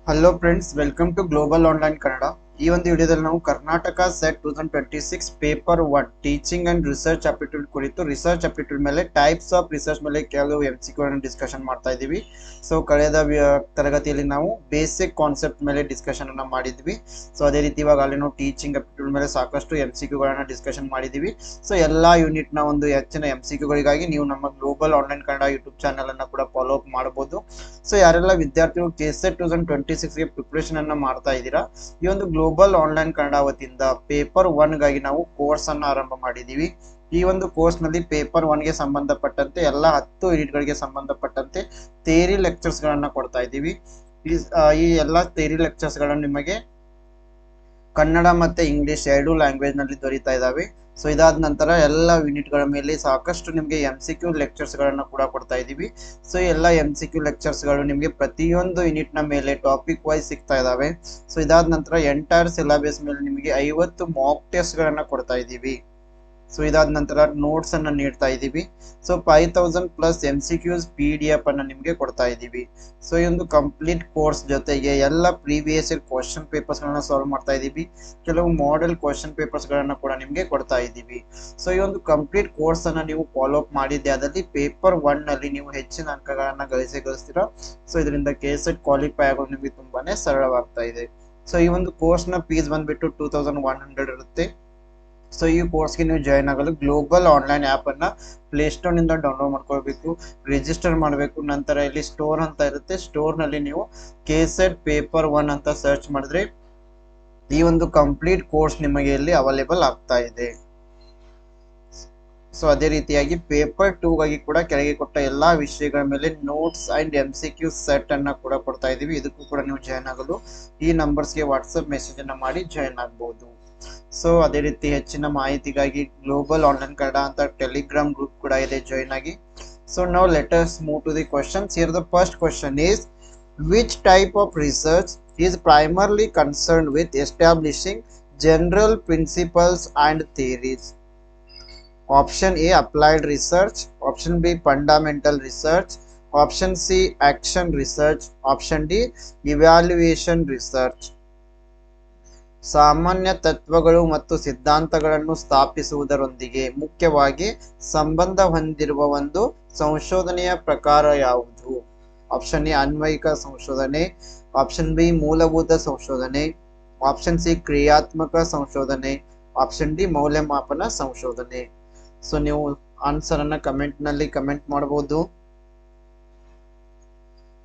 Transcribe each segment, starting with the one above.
Hello friends, welcome to global online Kannada. ಈ ಒಂದು ವಿಡಿಯೋದಲ್ಲಿ ನಾವು Karnataka SET 2026 paper 1 teaching and research aptitude ಕುರಿತು ರಿಸರ್ಚ್ ಅಪ್ಟಿಟ್ಯೂಡ್ ಮೇಲೆ ಟೈಪ್ಸ್ ಆಫ್ ರಿಸರ್ಚ್ ಮೇಲೆ ಕೆಲವು MCQ ಡಿಸ್ಕಷನ್ ಮಾಡ್ತಾ ಇದ್ದೀವಿ. ಸೊ ಕಳೆದ ತರಗತಿಯಲ್ಲಿ ನಾವು ಬೇಸಿಕ್ ಕಾನ್ಸೆಪ್ಟ್ ಮೇಲೆ ಡಿಸ್ಕಷನ್ ಅನ್ನ ಮಾಡಿದ್ವಿ. ಸೊ ಅದೇ ರೀತಿ ಇವಾಗ ಅಲ್ಲಿ ನಾವು ಟೀಚಿಂಗ್ ಅಪ್ಟಿಟ್ಯೂಡ್ ಮೇಲೆ ಸಾಕಷ್ಟು MCQ ಡಿಸ್ಕಷನ್ ಮಾಡಿದ್ದೀವಿ. ಸೊ ಎಲ್ಲಾ ಯೂನಿಟ್ ನ ಒಂದು ಹೆಚ್ಚಿನ MCQ ನೀವು ನಮ್ಮ global online Kannada YouTube channel ಅನ್ನ ಕೂಡ ಫಾಲೋ ಅಪ್ ಮಾಡಬಹುದು. ಸೊ ಯಾರೆಲ್ಲ ವಿದ್ಯಾರ್ಥಿಗಳು ಕೆಸೆಟ್ 2026 ಗೆ ಪ್ರಿಪರೇಷನ್ ಅನ್ನ ಮಾಡ್ತಾ ಇದ್ದೀರಾ, ಈ ಒಂದು ಗ್ಲೋಬಲ್ ಆನ್ಲೈನ್ ಕನ್ನಡ ವತಿಯಿಂದ ಪೇಪರ್ 1 ಗಾಗಿ ನಾವು ಕೋರ್ಸ್ ಅನ್ನ ಆರಂಭ ಮಾಡಿದೀವಿ. ಈ ಒಂದು ಕೋರ್ಸ್ ನಲ್ಲಿ ಪೇಪರ್ 1 ಗೆ ಸಂಬಂಧಪಟ್ಟಂತೆ ಎಲ್ಲ 10 ಯೂನಿಟ್ ಗಳಿಗೆ ಸಂಬಂಧಪಟ್ಟಂತೆ ಥಿಯರಿ ಲೆಕ್ಚರ್ಸ್ ಗಳನ್ನ ಕೊಡ್ತಾ ಇದ್ದೀವಿ. ಈ ಎಲ್ಲ ಥಿಯರಿ ಲೆಕ್ಚರ್ಸ್ ಗಳನ್ನು ನಿಮಗೆ ಕನ್ನಡ ಮತ್ತೆ ಇಂಗ್ಲಿಷ್ ಎರಡು ಲ್ಯಾಂಗ್ವೇಜ್ ನಲ್ಲಿ ದೊರೀತಾ ಇದಾವೆ. ಸೊ ಇದಾದ ನಂತರ ಎಲ್ಲ ಯೂನಿಟ್ ಗಳ ಮೇಲೆ ಸಾಕಷ್ಟು ನಿಮಗೆ MCQ ಲೆಕ್ಚರ್ಸ್ ಗಳನ್ನ ಕೂಡ ಕೊಡ್ತಾ ಇದೀವಿ. ಸೊ ಎಲ್ಲ MCQ ಲೆಕ್ಚರ್ಸ್ ಗಳು ನಿಮಗೆ ಪ್ರತಿಯೊಂದು ಯೂನಿಟ್ ನ ಮೇಲೆ ಟಾಪಿಕ್ ವೈಸ್ ಸಿಗ್ತಾ ಇದಾವೆ. ಸೊ ಇದಾದ ನಂತರ ಎಂಟೈರ್ ಸಿಲೆಬಸ್ ಮೇಲೆ ನಿಮಗೆ 50 ಮಾಕ್ ಟೆಸ್ಟ್ ಗಳನ್ನ ಕೊಡ್ತಾ ಇದೀವಿ. ಸೊ ಇದಾದ ನಂತರ ನೋಟ್ಸ್ ಅನ್ನ ನೀಡ್ತಾ ಇದೀವಿ. ಸೊ 5000+ MCQs PDF ಅನ್ನ ನಿಮಗೆ ಕೊಡ್ತಾ ಇದೀವಿ. ಸೊ ಈ ಒಂದು ಕಂಪ್ಲೀಟ್ ಕೋರ್ಸ್ ಜೊತೆಗೆ ಎಲ್ಲ ಪ್ರೀವಿಯಸ್ ಇಯರ್ ಕ್ವಶನ್ ಪೇಪರ್ಸ್ ಗಳನ್ನ ಸಾಲ್ವ್ ಮಾಡ್ತಾ ಇದೀವಿ. ಕೆಲವು ಮಾಡೆಲ್ ಕ್ವಶನ್ ಪೇಪರ್ಸ್ ಗಳನ್ನ ಕೂಡ ನಿಮಗೆ ಕೊಡ್ತಾ ಇದೀವಿ. ಸೊ ಈ ಒಂದು ಕಂಪ್ಲೀಟ್ ಕೋರ್ಸ್ ಅನ್ನ ನೀವು ಫಾಲೋ ಅಪ್ ಮಾಡಿದ್ದೆ ಆದಲ್ಲಿ ಪೇಪರ್ 1 ನಲ್ಲಿ ನೀವು ಹೆಚ್ಚಿನ ಅಂಕಗಳನ್ನ ಗಳಿಸ್ತೀರಾ. ಸೊ ಇದರಿಂದ ಕೆಸೆಟ್ ಕ್ವಾಲಿಫೈ ಆಗೋದು ನಿಮಗೆ ತುಂಬಾನೇ ಸರಳವಾಗ್ತಾ ಇದೆ. ಸೊ ಈ ಒಂದು ಕೋರ್ಸ್ ನ ಫೀಸ್ ಬಂದ್ಬಿಟ್ಟು 2100 ಇರುತ್ತೆ. ಸೊ ಈ ಕೋರ್ಸ್ಗೆ ನೀವು ಜಾಯ್ನ್ ಆಗಲು ಗ್ಲೋಬಲ್ ಆನ್ಲೈನ್ ಆ್ಯಪ್ ಅನ್ನ ಪ್ಲೇಸ್ಟೋರ್ ನಿಂದ ಡೌನ್ಲೋಡ್ ಮಾಡ್ಕೊಳ್ಬೇಕು, ರಿಜಿಸ್ಟರ್ ಮಾಡಬೇಕು. ನಂತರ ಇಲ್ಲಿ ಸ್ಟೋರ್ ಅಂತ ಇರುತ್ತೆ, ಸ್ಟೋರ್ ನಲ್ಲಿ ನೀವು ಕೆಸೆಟ್ ಪೇಪರ್ 1 ಅಂತ ಸರ್ಚ್ ಮಾಡಿದ್ರೆ ಈ ಒಂದು ಕಂಪ್ಲೀಟ್ ಕೋರ್ಸ್ ನಿಮಗೆ ಇಲ್ಲಿ ಅವೈಲೇಬಲ್ ಆಗ್ತಾ ಇದೆ. ಸೊ ಅದೇ ರೀತಿಯಾಗಿ ಪೇಪರ್ 2 ಗಾಗಿ ಕೂಡ ಕೆಳಗೆ ಕೊಟ್ಟ ಎಲ್ಲಾ ವಿಷಯಗಳ ಮೇಲೆ ನೋಟ್ಸ್ ಅಂಡ್ MCQ ಸೆಟ್ ಅನ್ನ ಕೂಡ ಕೊಡ್ತಾ ಇದೀವಿ. ಇದಕ್ಕೂ ಕೂಡ ನೀವು ಜಾಯ್ನ್ ಆಗಲು ಈ ನಂಬರ್ಸ್ಗೆ ವಾಟ್ಸ್ಆಪ್ ಮೆಸೇಜ್ ಅನ್ನ ಮಾಡಿ ಜಾಯ್ನ್ ಆಗಬಹುದು. ಸೊ ಅದೇ ರೀತಿ ಹೆಚ್ಚಿನ ಮಾಹಿತಿಗಾಗಿ ಗ್ಲೋಬಲ್ ಆನ್ಲೈನ್ ಕನ್ನಡ ಅಂತ ಟೆಲಿಗ್ರಾಮ್ ಗ್ರೂಪ್ ಕೂಡ ಇದೆ, ಜಾಯ್ನ್ ಆಗಿ. So now let us move to the questions. Here the first question is, which type of research is primarily concerned with establishing general principles and theories? Option A, applied research. Option B, fundamental research. Option C, action research. Option D, evaluation research. ಸಾಮಾನ್ಯ ತತ್ವಗಳು ಮತ್ತು ಸಿದ್ಧಾಂತಗಳನ್ನು ಸ್ಥಾಪಿಸುವುದರೊಂದಿಗೆ ಮುಖ್ಯವಾಗಿ ಸಂಬಂಧ ಹೊಂದಿರುವ ಒಂದು ಸಂಶೋಧನೆಯ ಪ್ರಕಾರ ಯಾವುದು? ಆಪ್ಷನ್ ಎ ಅನ್ವಯಿಕ ಸಂಶೋಧನೆ, ಆಪ್ಷನ್ ಬಿ ಮೂಲಭೂತ ಸಂಶೋಧನೆ, ಆಪ್ಷನ್ ಸಿ ಕ್ರಿಯಾತ್ಮಕ ಸಂಶೋಧನೆ, ಆಪ್ಷನ್ ಡಿ ಮೌಲ್ಯಮಾಪನ ಸಂಶೋಧನೆ. ಸೊ ನೀವು ಆನ್ಸರ್ ಅನ್ನ ಕಮೆಂಟ್ ನಲ್ಲಿ ಕಮೆಂಟ್ ಮಾಡಬಹುದು.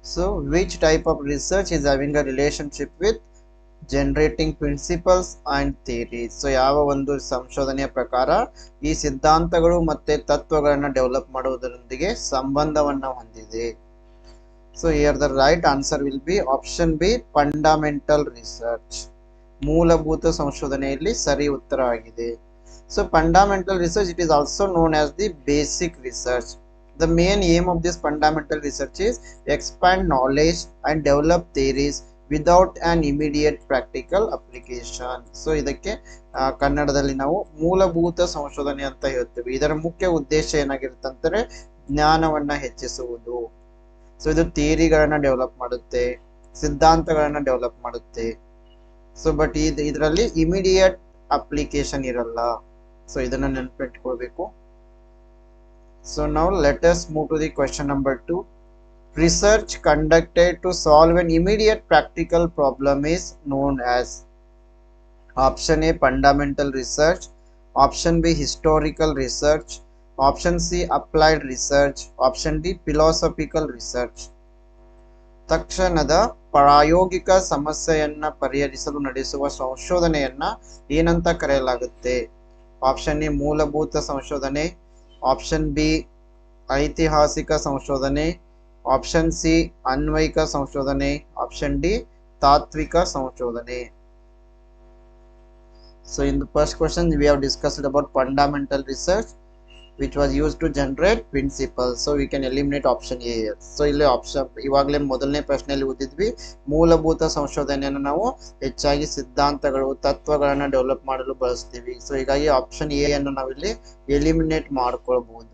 So which type of research is having a relationship with generating principles and theories? So ಯಾವ ಒಂದು ಸಂಶೋಧನೆಯ ಪ್ರಕಾರ ಈ ಸಿದ್ಧಾಂತಗಳು ಮತ್ತೆ ತತ್ವಗಳನ್ನ ಡೆವಲಪ್ ಮಾಡುವುದರೊಂದಿಗೆ ಸಂಬಂಧವನ್ನ ಹೊಂದಿದೆ? So here the right answer will be option B, fundamental research. ಮೂಲಭೂತ ಸಂಶೋಧನೆಯಲ್ಲಿ ಸರಿ ಉತ್ತರ ಆಗಿದೆ. So fundamental research, it is also known as the basic research. The main aim of this fundamental research is expand knowledge and develop theories without an immediate practical application. So ಇದಕ್ಕೆ ಕನ್ನಡದಲ್ಲಿ ನಾವು ಮೂಲಭೂತ ಸಂಶೋಧನೆ ಅಂತ ಹೇಳ್ತೀವಿ. ಇದರ ಮುಖ್ಯ ಉದ್ದೇಶ ಏನಾಗಿರುತ್ತಂದ್ರೆ ಜ್ಞಾನವನ್ನ ಹೆಚ್ಚಿಸುವುದು. ಸೊ ಇದು ಥಿಯರಿಗಳನ್ನ ಡೆವಲಪ್ ಮಾಡುತ್ತೆ, ಸಿದ್ಧಾಂತಗಳನ್ನ ಡೆವಲಪ್ ಮಾಡುತ್ತೆ. ಸೊ ಬಟ್ ಇದರಲ್ಲಿ ಇಮಿಡಿಯೇಟ್ ಅಪ್ಲಿಕೇಶನ್ ಇರಲ್ಲ. ಸೊ ಇದನ್ನ ನೆನಪಿಟ್ಕೊಳ್ಬೇಕು. So now let us move to the question number 2. Research conducted to solve an immediate practical problem is known as? Option A, fundamental research. Option B, historical research. Option C, applied research. Option D, philosophical research. ತಕ್ಷಣದ ಪ್ರಾಯೋಗಿಕ ಸಮಸ್ಯೆಯನ್ನ ಪರಿಹರಿಸಲು ನಡೆಸುವ ಸಂಶೋಧನೆಯನ್ನ ಏನಂತ ಕರೆಯಲಾಗುತ್ತೆ? Option A ಮೂಲಭೂತ ಸಂಶೋಧನೆ, option B ಐತಿಹಾಸಿಕ ಸಂಶೋಧನೆ, ಆಪ್ಷನ್ ಸಿ ಅನ್ವಯಿಕ ಸಂಶೋಧನೆ, ಆಪ್ಷನ್ ಡಿ ತಾತ್ವಿಕ ಸಂಶೋಧನೆ. So in the first question we have discussed about fundamental research which was used to generate principles. So we can eliminate option A here. So ಇಲ್ಲಿ option ಇವಾಗಲೇ ಮೊದಲನೇ ಪ್ರಶ್ನೆಯಲ್ಲಿ ಓದಿದ್ವಿ, ಮೂಲಭೂತ ಸಂಶೋಧನೆಯನ್ನು ನಾವು ಹೆಚ್ಚಾಗಿ ಸಿದ್ಧಾಂತಗಳು ತತ್ವಗಳನ್ನ ಡೆವಲಪ್ ಮಾಡಲು ಬಳಸ್ತೀವಿ. ಸೊ ಹೀಗಾಗಿ ಆಪ್ಷನ್ ಎ ಅನ್ನು ನಾವಿಲ್ಲಿ ಎಲಿಮಿನೇಟ್ ಮಾಡ್ಕೊಳ್ಬಹುದು.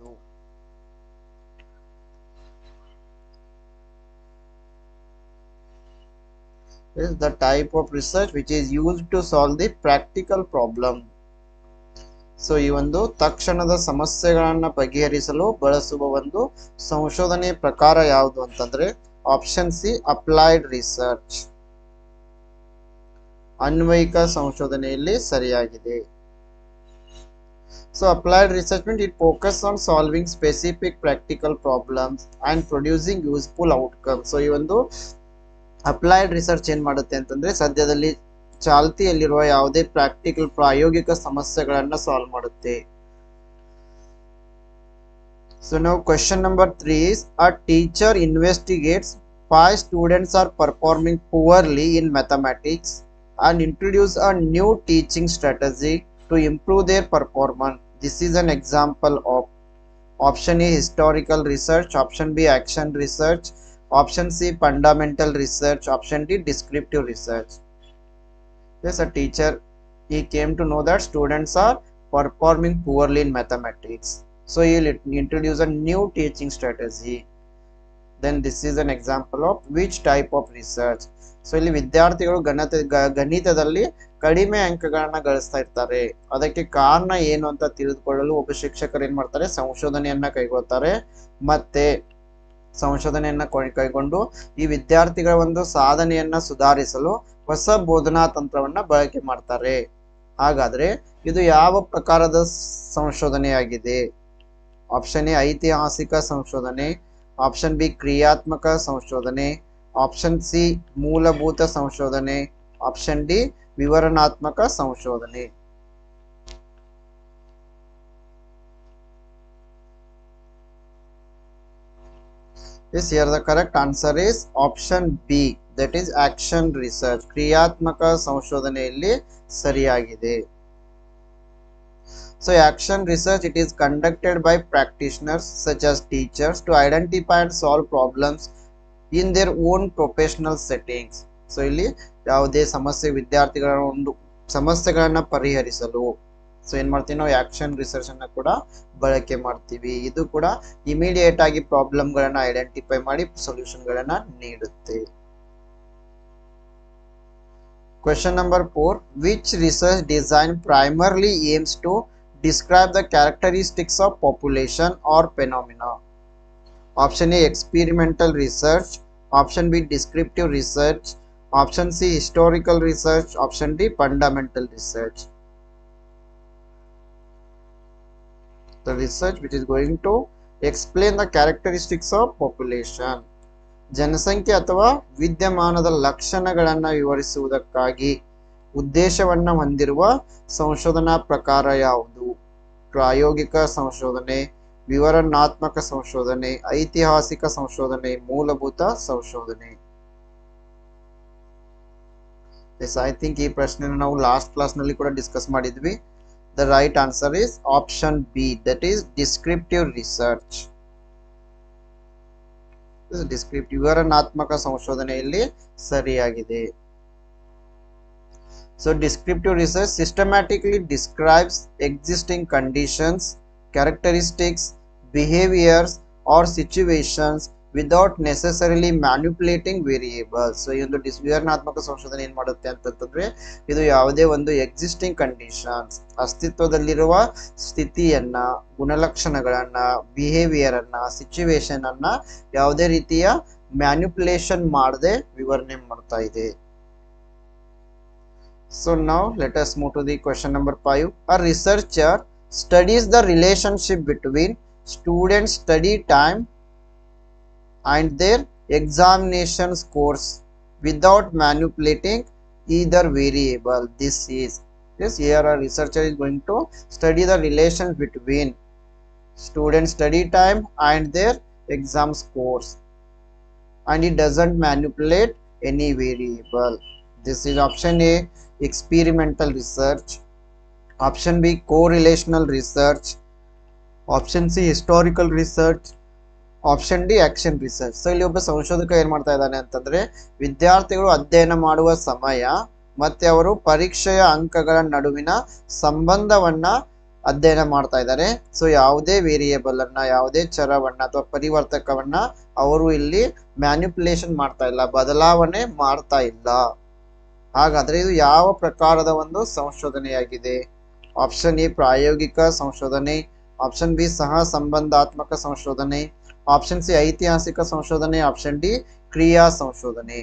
is the type of research which is used to solve the practical problem. So ಈ ಒಂದು ತಕ್ಷಣದ ಸಮಸ್ಯೆಗಳನ್ನ ಬಗೆಹರಿಸಲು ಬಳಸುವ ಒಂದು ಸಂಶೋಧನೆ ಪ್ರಕಾರ ಯಾವುದು ಅಂತಂದ್ರೆ ಆಪ್ಷನ್ ಸಿ ಅಪ್ಲೈಡ್ ರಿಸರ್ಚ್, ಅನ್ವಯಿಕ ಸಂಶೋಧನೆಯಲ್ಲಿ ಸರಿಯಾಗಿದೆ. So applied research means it focuses on solving specific practical problems and producing useful outcomes. So ಈ ಒಂದು ಅಪ್ಲೈಡ್ ರಿಸರ್ಚ್ ಏನ್ ಮಾಡುತ್ತೆ ಅಂತಂದ್ರೆ ಸದ್ಯದಲ್ಲಿ ಚಾಲ್ತಿಯಲ್ಲಿರುವ ಯಾವುದೇ ಪ್ರಾಕ್ಟಿಕಲ್ ಪ್ರಾಯೋಗಿಕ ಸಮಸ್ಯೆಗಳನ್ನ ಸಾಲ್ವ್ ಮಾಡುತ್ತೆ. So now question number 3 is a teacher investigates why students are performing poorly in mathematics and introduce a new teaching strategy to improve their performance. This is an example of option A historical research, option B action research, option C fundamental research, option D descriptive research. Yes, a teacher, he came to know that students are performing poorly in mathematics, so he will introduce a new teaching strategy. Then this is an example of which type of research. So ಇಲ್ಲಿ ವಿದ್ಯಾರ್ಥಿಗಳು ಗಣಿತದಲ್ಲಿ ಕಡಿಮೆ ಅಂಕಗಳನ್ನ ಗಳಿಸ್ತಾ ಇರ್ತಾರೆ. ಅದಕ್ಕೆ ಕಾರಣ ಏನು ಅಂತ ತಿಳಿದುಕೊಳ್ಳಲು ಒಬ್ಬ ಶಿಕ್ಷಕರು ಏನ್ ಮಾಡ್ತಾರೆ, ಸಂಶೋಧನೆಯನ್ನ ಕೈಗೊಳ್ತಾರೆ. ಮತ್ತೆ ಸಂಶೋಧನೆಯನ್ನ ಕೈಗೊಂಡು ಈ ವಿದ್ಯಾರ್ಥಿಗಳ ಒಂದು ಸಾಧನೆಯನ್ನ ಸುಧಾರಿಸಲು ಹೊಸ ಬೋಧನಾ ತಂತ್ರವನ್ನ ಬಳಕೆ ಮಾಡ್ತಾರೆ. ಹಾಗಾದ್ರೆ ಇದು ಯಾವ ಪ್ರಕಾರದ ಸಂಶೋಧನೆಯಾಗಿದೆ? ಆಪ್ಷನ್ ಎ ಐತಿಹಾಸಿಕ ಸಂಶೋಧನೆ, ಆಪ್ಷನ್ ಬಿ ಕ್ರಿಯಾತ್ಮಕ ಸಂಶೋಧನೆ, ಆಪ್ಷನ್ ಸಿ ಮೂಲಭೂತ ಸಂಶೋಧನೆ, ಆಪ್ಷನ್ ಡಿ ವಿವರಣಾತ್ಮಕ ಸಂಶೋಧನೆ. Yes, here the correct answer is option B, that is action research. ಕ್ರಿಯಾತ್ಮಕ ಸಂಶೋಧನೆಯಲ್ಲಿ ಸರಿಯಾಗಿದೆ. So action research, it is conducted by practitioners such as teachers to identify and solve problems in their own professional settings. So ಇಲ್ಲಿ ಯಾವುದೇ ಸಮಸ್ಯೆ ವಿದ್ಯಾರ್ಥಿಗಳ ಒಂದು ಸಮಸ್ಯೆಗಳನ್ನ ಪರಿಹರಿಸಲು ಸೊ ಏನ್ ಮಾಡ್ತೀವಿ ನಾವು ಆಕ್ಷನ್ ರಿಸರ್ಚ್ ಅನ್ನ ಕೂಡ ಬಳಕೆ ಮಾಡ್ತೀವಿ. ಇದು ಕೂಡ ಇಮಿಡಿಯೇಟ್ ಆಗಿ ಪ್ರಾಬ್ಲಮ್ ಗಳನ್ನ ಐಡೆಂಟಿಫೈ ಮಾಡಿ ಸೊಲ್ಯೂಷನ್ ಗಳನ್ನ ನೀಡುತ್ತೆ. Question number 4, which research design primarily aims to describe the characteristics of population or phenomena? Option A experimental research, option B descriptive research, option C historical research, option D fundamental research. The research which is going to explain the characteristics of population, ಜನಸಂಖ್ಯೆ ಅಥವಾ ವಿದ್ಯಮಾನದ ಲಕ್ಷಣಗಳನ್ನು ವಿವರಿಸುವುದಕ್ಕಾಗಿ ಉದ್ದೇಶವನ್ನ ಹೊಂದಿರುವ ಸಂಶೋಧನಾ ಪ್ರಕಾರ ಯಾವುದು? ಪ್ರಾಯೋಗಿಕ ಸಂಶೋಧನೆ, ವಿವರಣಾತ್ಮಕ ಸಂಶೋಧನೆ, ಐತಿಹಾಸಿಕ ಸಂಶೋಧನೆ, ಮೂಲಭೂತ ಸಂಶೋಧನೆ. ಐ ಥಿಂಕ್ ಈ ಪ್ರಶ್ನೆ ನಾವು ಲಾಸ್ಟ್ ಕ್ಲಾಸ್ ನಲ್ಲಿ ಕೂಡ ಡಿಸ್ಕಸ್ ಮಾಡಿದ್ವಿ. The right answer is option B, that is descriptive research. Descriptive ವಿವರಣಾತ್ಮಕ ಸಂಶೋಧನೆಯಲ್ಲಿ ಸರಿಯಾಗಿದೆ. So descriptive research systematically describes existing conditions, characteristics, behaviors or situations without necessarily manipulating variables. So ಈ ಒಂದು ವಿವರಣಾತ್ಮಕ ಸಂಶೋಧನೆ ಏನ್ ಮಾಡುತ್ತೆ ಅಂತಂದ್ರೆ ಇದು ಯಾವುದೇ ಒಂದು ಎಕ್ಸಿಸ್ಟಿಂಗ್ ಕಂಡೀಷನ್ಸ್, ಅಸ್ತಿತ್ವದಲ್ಲಿರುವ ಸ್ಥಿತಿಯನ್ನ, ಗುಣಲಕ್ಷಣಗಳನ್ನ, ಬಿಹೇವಿಯರ್ ಅನ್ನ, ಸಿಚುವೇಶನ್ ಅನ್ನ ಯಾವುದೇ ರೀತಿಯ ಮ್ಯಾನಿಪುಲೇಷನ್ ಮಾಡದೆ ವಿವರಣೆ ಮಾಡ್ತಾ ಇದೆ. So now let us move to the question number 5. A researcher studies the relationship between student study time and their examination scores without manipulating either variable. This is, yes, here a researcher is going to study the relation between student study time and their exam scores, and it doesn't manipulate any variable. This is option A experimental research, option B correlational research, option C historical research, option D action research. So ಇಲ್ಲಿ ಒಬ್ಬ ಸಂಶೋಧಕ ಏನ್ ಮಾಡ್ತಾ ಇದ್ದಾನೆ ಅಂತಂದ್ರೆ ವಿದ್ಯಾರ್ಥಿಗಳು ಅಧ್ಯಯನ ಮಾಡುವ ಸಮಯ ಮತ್ತೆ ಅವರು ಪರೀಕ್ಷೆಯ ಅಂಕಗಳ ನಡುವಿನ ಸಂಬಂಧವನ್ನ ಅಧ್ಯಯನ ಮಾಡ್ತಾ ಇದ್ದಾರೆ. ಸೊ ಯಾವುದೇ ವೇರಿಯೇಬಲ್ ಅನ್ನ, ಯಾವುದೇ ಚರವನ್ನ ಅಥವಾ ಪರಿವರ್ತಕವನ್ನ ಅವರು ಇಲ್ಲಿ ಮ್ಯಾನಿಪುಲೇಷನ್ ಮಾಡ್ತಾ ಇಲ್ಲ, ಬದಲಾವಣೆ ಮಾಡ್ತಾ ಇಲ್ಲ. ಹಾಗಾದ್ರೆ ಇದು ಯಾವ ಪ್ರಕಾರದ ಒಂದು ಸಂಶೋಧನೆಯಾಗಿದೆ? ಆಪ್ಷನ್ ಎ ಪ್ರಾಯೋಗಿಕ ಸಂಶೋಧನೆ, ಆಪ್ಷನ್ ಬಿ ಸಹ ಸಂಬಂಧಾತ್ಮಕ ಸಂಶೋಧನೆ, ಆಪ್ಷನ್ ಸಿ ಐತಿಹಾಸಿಕ ಸಂಶೋಧನೆ, ಆಪ್ಷನ್ ಡಿ ಕ್ರಿಯಾ ಸಂಶೋಧನೆ.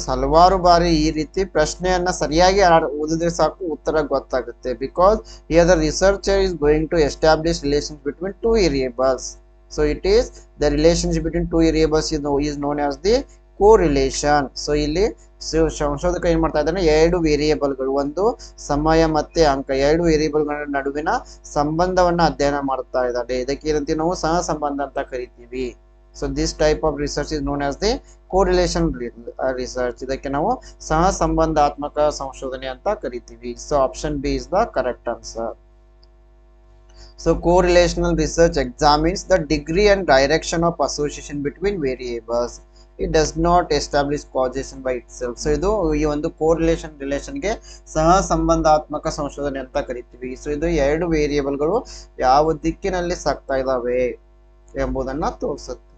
ಹಲವಾರು ಬಾರಿ ಈ ರೀತಿ ಪ್ರಶ್ನೆಯನ್ನ ಸರಿಯಾಗಿ ಓದಿದ್ರೆ ಸಾಕು ಉತ್ತರ ಗೊತ್ತಾಗುತ್ತೆ. Because here the researcher is going to establish relations between two variables. So it is the relationship between two variables is known as the correlation. So ಇಲ್ಲಿ ಸಂಶೋಧಕ ಏನ್ ಮಾಡ್ತಾ ಇದ್ದಾನೆ, ಎರಡು ವೇರಿಯೇಬಲ್ಗಳು, ಒಂದು ಸಮಯ ಮತ್ತೆ ಅಂಕ, ಎರಡು ವೇರಿಯೇಬಲ್ಗಳ ನಡುವಿನ ಸಂಬಂಧವನ್ನ ಅಧ್ಯಯನ ಮಾಡ್ತಾ ಇದ್ದಾರೆ. ಇದಕ್ಕೆ ಏನಂತೀವಿ ನಾವು ಸಹ ಸಂಬಂಧ ಅಂತ ಕರಿತೀವಿ. So this type of research is known as the correlation research. ಇದಕ್ಕೆ ನಾವು ಸಹ ಸಂಬಂಧಾತ್ಮಕ ಸಂಶೋಧನೆ ಅಂತ ಕರಿತೀವಿ. So option B is the correct answer. So correlational research examines the degree and direction of association between variables. It does not establish causation by itself. So ಇದು ಈ ಒಂದು correlation ರಿಲೇಷನ್ಗೆ ಸಹ ಸಂಬಂಧಾತ್ಮಕ ಸಂಶೋಧನೆ ಅಂತ ಕರಿತೀವಿ. ಸೊ ಇದು ಎರಡು ವೇರಿಯೇಬಲ್ಗಳು ಯಾವ ದಿಕ್ಕಿನಲ್ಲಿ ಸಾಗ್ತಾ ಇದಾವೆ ಎಂಬುದನ್ನ ತೋರಿಸುತ್ತೆ.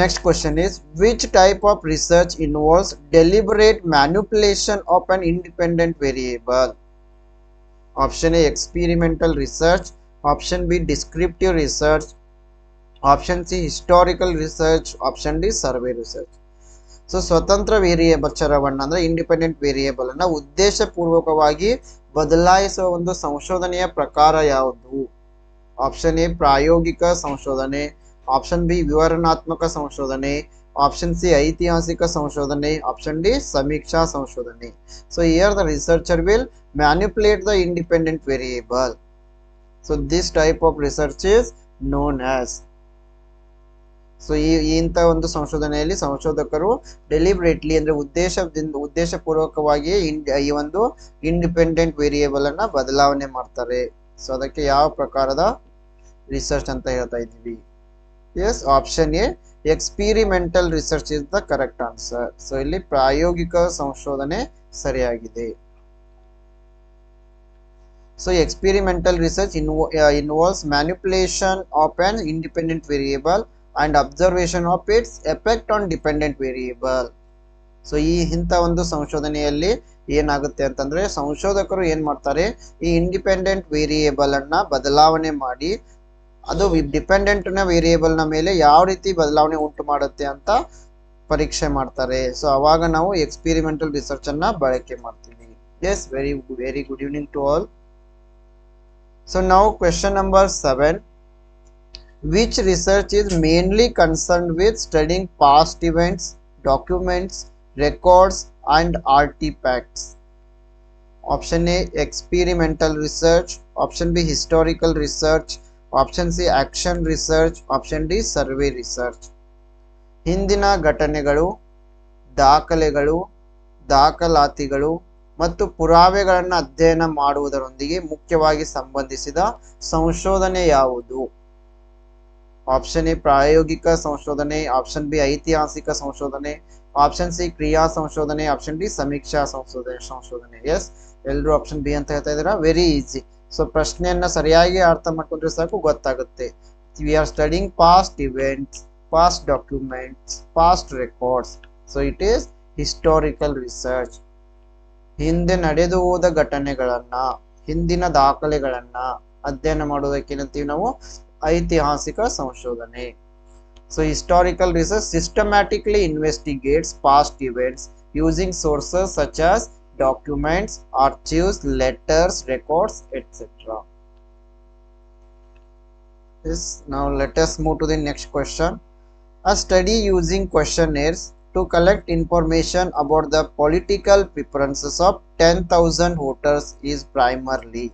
Next question is, which type of research involves deliberate manipulation of an independent variable? Option A experimental research, option B descriptive research, option C historical research, option D survey research. So ಸ್ವತಂತ್ರ variable ಚರವನ್ನ ಅಂದ್ರೆ independent variable ಅನ್ನ ಉದ್ದೇಶಪೂರ್ವಕವಾಗಿ ಬದಲಾಯಿಸುವ ಒಂದು ಸಂಶೋಧನೆಯ ಪ್ರಕಾರ ಯಾವುದು? Option A ಪ್ರಾಯೋಗಿಕ ಸಂಶೋಧನೆ, ಆಪ್ಷನ್ ಬಿ ವಿವರಣಾತ್ಮಕ ಸಂಶೋಧನೆ, ಆಪ್ಷನ್ ಸಿ ಐತಿಹಾಸಿಕ ಸಂಶೋಧನೆ, ಆಪ್ಷನ್ ಡಿ ಸಮೀಕ್ಷಾ ಸಂಶೋಧನೆ. So here the researcher will manipulate the independent variable. So this type of research is known as. So ಇಂಥ ಒಂದು ಸಂಶೋಧನೆಯಲ್ಲಿ ಸಂಶೋಧಕರು ಡೆಲಿಬ್ರೇಟ್ಲಿ ಅಂದ್ರೆ ಉದ್ದೇಶಪೂರ್ವಕವಾಗಿ ಈ ಒಂದು ಇಂಡಿಪೆಂಡೆಂಟ್ ವೇರಿಯೇಬಲ್ ಅನ್ನ ಬದಲಾವಣೆ ಮಾಡ್ತಾರೆ. ಸೊ ಅದಕ್ಕೆ ಯಾವ ಪ್ರಕಾರದ ರಿಸರ್ಚ್ ಅಂತ ಹೇಳ್ತಾ ಇದ್ದೀವಿ? Yes, option A experimental research is the correct answer. So ಇಲ್ಲಿ ಪ್ರಾಯೋಗಿಕ ಸಂಶೋಧನೆ ಸರಿಯಾಗಿದೆ. So experimental research involves manipulation of an independent variable and observation of its effect on dependent variable. So ಇಂಥ ಒಂದು ಸಂಶೋಧನೆಯಲ್ಲಿ ಏನಾಗುತ್ತೆ ಅಂತಂದ್ರೆ ಸಂಶೋಧಕರು ಏನ್ ಮಾಡ್ತಾರೆ, ಈ ಇಂಡಿಪೆಂಡೆಂಟ್ ವೇರಿಯೇಬಲ್ ಅನ್ನ ಬದಲಾವಣೆ ಮಾಡಿ ಅದು ಡಿಪೆಂಡೆಂಟ್ ನ ವೇರಿಯೇಬಲ್ ನ ಮೇಲೆ ಯಾವ ರೀತಿ ಬದಲಾವಣೆ ಉಂಟು ಮಾಡುತ್ತೆ ಅಂತ ಪರೀಕ್ಷೆ ಮಾಡ್ತಾರೆ. ಸೊ ಅವಾಗ ನಾವು ಎಕ್ಸ್ಪಿರಿಮೆಂಟಲ್ ರಿಸರ್ಚ್ ಅನ್ನ ಬಳಕೆ ಮಾಡ್ತೀವಿ. Yes, very good evening to all. So now question number 7. Which research is mainly concerned with studying past events, documents, records and artifacts? Option A experimental research, option B historical research, option C action research, option D survey research. ಹಿಂದಿನ ಘಟನೆಗಳು, ದಾಖಲೆಗಳು, ದಾಖಲಾತಿಗಳು ಮತ್ತು ಪುರಾವೆಗಳನ್ನು ಅಧ್ಯಯನ ಮಾಡುವುದರೊಂದಿಗೆ ಮುಖ್ಯವಾಗಿ ಸಂಬಂಧಿಸಿದ ಸಂಶೋಧನೆ ಯಾವುದು? ಆಪ್ಷನ್ ಎ ಪ್ರಾಯೋಗಿಕ ಸಂಶೋಧನೆ, ಆಪ್ಷನ್ ಬಿ ಐತಿಹಾಸಿಕ ಸಂಶೋಧನೆ, ಆಪ್ಷನ್ ಸಿ ಕ್ರಿಯಾ ಸಂಶೋಧನೆ, ಆಪ್ಷನ್ ಡಿ ಸಮೀಕ್ಷಾ ಸಂಶೋಧನೆ. ಎಸ್, ಎಲ್ಲರೂ ಆಪ್ಷನ್ ಬಿ ಅಂತ ಹೇಳ್ತಾ ಇದ್ದೀರಾ. Very easy. ಸೊ ಪ್ರಶ್ನೆಯನ್ನ ಸರಿಯಾಗಿ ಅರ್ಥ ಮಾಡ್ಕೊಂಡ್ರೆ ಸಾಕು ಗೊತ್ತಾಗುತ್ತೆ. We are studying past events, past documents, past records. So it is historical research. ಹಿಂದೆ ನಡೆದು ಹೋದ ಘಟನೆಗಳನ್ನ, ಹಿಂದಿನ ದಾಖಲೆಗಳನ್ನ ಅಧ್ಯಯನ ಮಾಡೋದಕ್ಕೆ ಏನಂತೀವಿ ನಾವು? ಐತಿಹಾಸಿಕ ಸಂಶೋಧನೆ. So historical research systematically investigates past events using sources such as documents, archives, letters, records, etcetera. Now let us move to the next question. A study using questionnaires to collect information about the political preferences of 10,000 voters is primarily.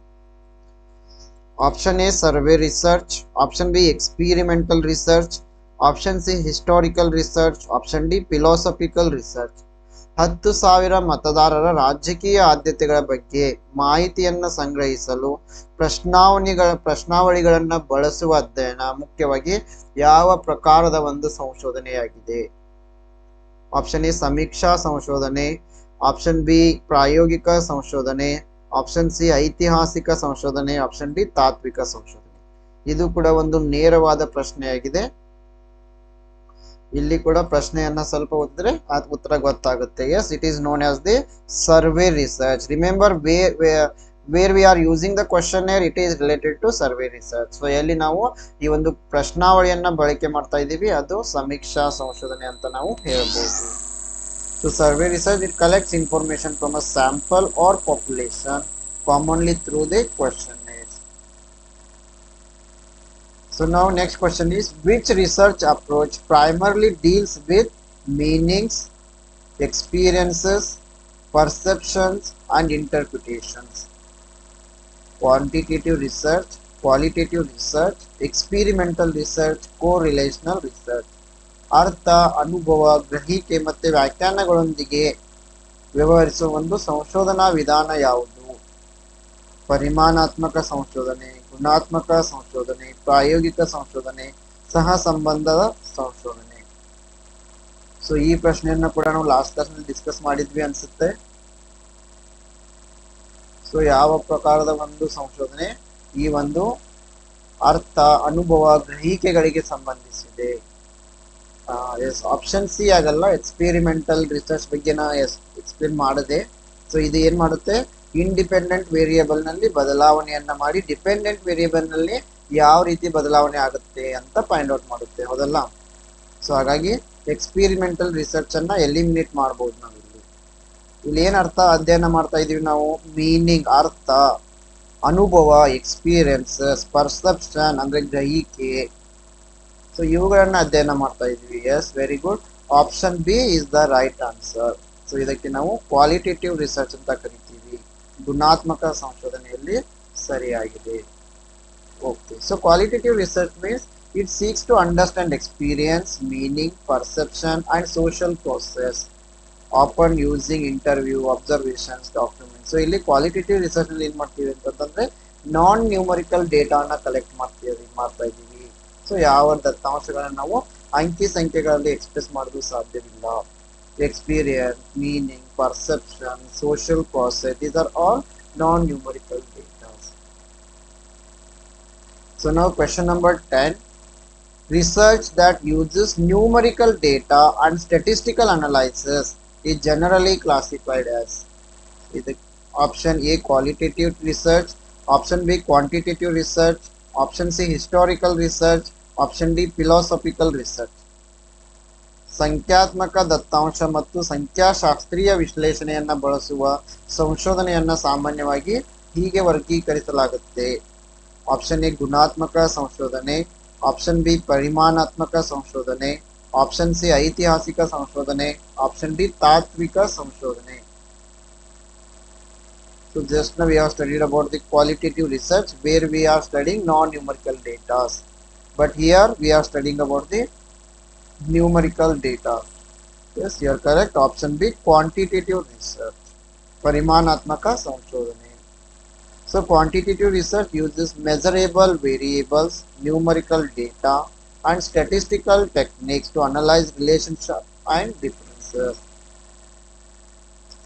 Option A survey research, option B experimental research, option C historical research, option D philosophical research. 10,000 ಮತದಾರರ ರಾಜಕೀಯ ಆದ್ಯತೆಗಳ ಬಗ್ಗೆ ಮಾಹಿತಿಯನ್ನ ಸಂಗ್ರಹಿಸಲು ಪ್ರಶ್ನಾವಳಿಗಳನ್ನ ಬಳಸುವ ಅಧ್ಯಯನ ಮುಖ್ಯವಾಗಿ ಯಾವ ಪ್ರಕಾರದ ಒಂದು ಸಂಶೋಧನೆಯಾಗಿದೆ? ಆಪ್ಷನ್ ಎ ಸಮೀಕ್ಷಾ ಸಂಶೋಧನೆ, ಆಪ್ಷನ್ ಬಿ ಪ್ರಾಯೋಗಿಕ ಸಂಶೋಧನೆ, ಆಪ್ಷನ್ ಸಿ ಐತಿಹಾಸಿಕ ಸಂಶೋಧನೆ, ಆಪ್ಷನ್ ಡಿ ತಾತ್ವಿಕ ಸಂಶೋಧನೆ. ಇದು ಕೂಡ ಒಂದು ನೇರವಾದ ಪ್ರಶ್ನೆಯಾಗಿದೆ. ಇಲ್ಲಿ ಕೂಡ ಪ್ರಶ್ನೆಯನ್ನ ಸ್ವಲ್ಪ ಓದಿದ್ರೆ ಉತ್ತರ ಗೊತ್ತಾಗುತ್ತೆ. Yes, it is known as the survey research. Remember where we are using the questionnaire, it is related to survey research. So ಎಲ್ಲಿ ನಾವು ಈ ಒಂದು ಪ್ರಶ್ನಾವಳಿಯನ್ನ ಬಳಕೆ ಮಾಡ್ತಾ ಇದ್ದೀವಿ ಅದು ಸಮೀಕ್ಷಾ ಸಂಶೋಧನೆ ಅಂತ ನಾವು ಹೇಳ್ಬೋದು. So survey research, it collects information from a sample or population commonly through the questionnaires. So now next question is, which research approach primarily deals with meanings, experiences, perceptions and interpretations? Quantitative research, qualitative research, experimental research, correlational research. ಅರ್ಥ, ಅನುಭವ, ಗ್ರಹಿಕೆ ಮತ್ತು ವ್ಯಾಖ್ಯಾನಗಳೊಂದಿಗೆ ವ್ಯವಹರಿಸುವ ಒಂದು ಸಂಶೋಧನಾ ವಿಧಾನ ಯಾವುದು? ಪರಿಮಾಣಾತ್ಮಕ ಸಂಶೋಧನೆ, ಗುಣಾತ್ಮಕ ಸಂಶೋಧನೆ, ಪ್ರಾಯೋಗಿಕ ಸಂಶೋಧನೆ, ಸಹ ಸಂಬಂಧದ ಸಂಶೋಧನೆ. ಸೊ ಈ ಪ್ರಶ್ನೆಯನ್ನ ಕೂಡ ನಾವು ಲಾಸ್ಟ್ ಕ್ಲಾಸ್ ನಲ್ಲಿ ಡಿಸ್ಕಸ್ ಮಾಡಿದ್ವಿ ಅನ್ಸುತ್ತೆ. ಸೊ ಯಾವ ಪ್ರಕಾರದ ಒಂದು ಸಂಶೋಧನೆ? ಈ ಒಂದು ಅರ್ಥ, ಅನುಭವ, ಗ್ರಹಿಕೆಗಳಿಗೆ ಸಂಬಂಧಿಸಿದೆ. ಎಸ್, ಆಪ್ಷನ್ ಸಿ ಆಗಲ್ಲ. ಎಕ್ಸ್ಪೆರಿಮೆಂಟಲ್ ರಿಸರ್ಚ್ ಬಗ್ಗೆ ಎಕ್ಸ್ಪ್ಲೇನ್ ಮಾಡದೆ. ಸೊ ಇದು ಏನ್ ಮಾಡುತ್ತೆ? ಇಂಡಿಪೆಂಡೆಂಟ್ ವೇರಿಯೇಬಲ್ ನಲ್ಲಿ ಬದಲಾವಣೆಯನ್ನ ಮಾಡಿ ಡಿಪೆಂಡೆಂಟ್ ವೇರಿಯೇಬಲ್ ನಲ್ಲಿ ಯಾವ ರೀತಿ ಬದಲಾವಣೆ ಆಗುತ್ತೆ ಅಂತ ಫೈಂಡ್ ಔಟ್ ಮಾಡುತ್ತೆ, ಹೌದಲ್ಲ? ಸೊ ಹಾಗಾಗಿ ಎಕ್ಸ್ಪೆರಿಮೆಂಟಲ್ ರಿಸರ್ಚ್ ಅನ್ನ ಎಲಿಮಿನೇಟ್ ಮಾಡಬಹುದು ನಾವು. ಇಲ್ಲಿ ಏನ್ ಅರ್ಥ ಅಧ್ಯಯನ ಮಾಡ್ತಾ ಇದೀವಿ ನಾವು? ಮೀನಿಂಗ್ ಅರ್ಥ, ಅನುಭವ ಎಕ್ಸ್ಪೀರಿಯನ್ಸಸ್, ಪರ್ಸೆಪ್ಷನ್ ಅಂದ್ರೆ ಗ್ರಹಿಕೆ. ಸೊ ಇವುಗಳನ್ನ ಅಧ್ಯಯನ ಮಾಡ್ತಾ ಇದೀವಿ. Yes, very good. Option B is the right answer. So ಇದಕ್ಕೆ ನಾವು ಕ್ವಾಲಿಟೇಟಿವ್ ರಿಸರ್ಚ್ ಅಂತ ಕರಿತೀವಿ. ಗುಣಾತ್ಮಕ ಸಂಶೋಧನೆಯಲ್ಲಿ ಸರಿಯಾಗಿದೆ. Okay, so qualitative research means it seeks to understand experience, meaning, perception and social process often using interview, observations, documents. So ಇಲ್ಲಿ qualitative research ನಲ್ಲಿ ಏನ್ ಮಾಡ್ತೀವಿ ಅಂತಂದ್ರೆ ನಾನ್ ನ್ಯೂಮರಿಕಲ್ ಡೇಟಾನ ಕಲೆಕ್ಟ್ ಮಾಡ್ತಾ ಇದ್ದೀವಿ. ಸೊ ಯಾವ ದತ್ತಾಂಶಗಳನ್ನ ನಾವು ಅಂಕಿ ಸಂಖ್ಯೆಗಳಲ್ಲಿ ಎಕ್ಸ್ಪ್ರೆಸ್ ಮಾಡೋದು ಸಾಧ್ಯವಿಲ್ಲ. Experience, meaning, perception, social process, these are all non-numerical data. So now question number 10. Research that uses numerical data and statistical analysis is generally classified as. Option A qualitative research, option B quantitative research, option C historical research, option D philosophical research. ಸಂಖ್ಯಾತ್ಮಕ ದತ್ತಾಂಶ ಮತ್ತು ಸಂಖ್ಯಾಶಾಸ್ತ್ರೀಯ ವಿಶ್ಲೇಷಣೆಯನ್ನ ಬಳಸುವ ಸಂಶೋಧನೆಯನ್ನ ಸಾಮಾನ್ಯವಾಗಿ ಹೀಗೆ ವರ್ಗೀಕರಿಸಲಾಗುತ್ತೆ. Option A ಗುಣಾತ್ಮಕ ಸಂಶೋಧನೆ, ಆಪ್ಷನ್ ಬಿ ಪರಿಮಾಣಾತ್ಮಕ ಸಂಶೋಧನೆ, ಆಪ್ಷನ್ ಸಿ ಐತಿಹಾಸಿಕ ಸಂಶೋಧನೆ, ಆಪ್ಷನ್ ಡಿ ತಾತ್ವಿಕ ಸಂಶೋಧನೆ. So just now we have studied about the qualitative research where we are studying non-numerical data, but here we are studying about the numerical data. Yes, you are correct. Option B quantitative research, ಪರಿಮಾಣಾತ್ಮಕ ಸಂಶೋಧನೆ. So quantitative research uses measurable variables, numerical data and statistical techniques to analyze relationship and differences.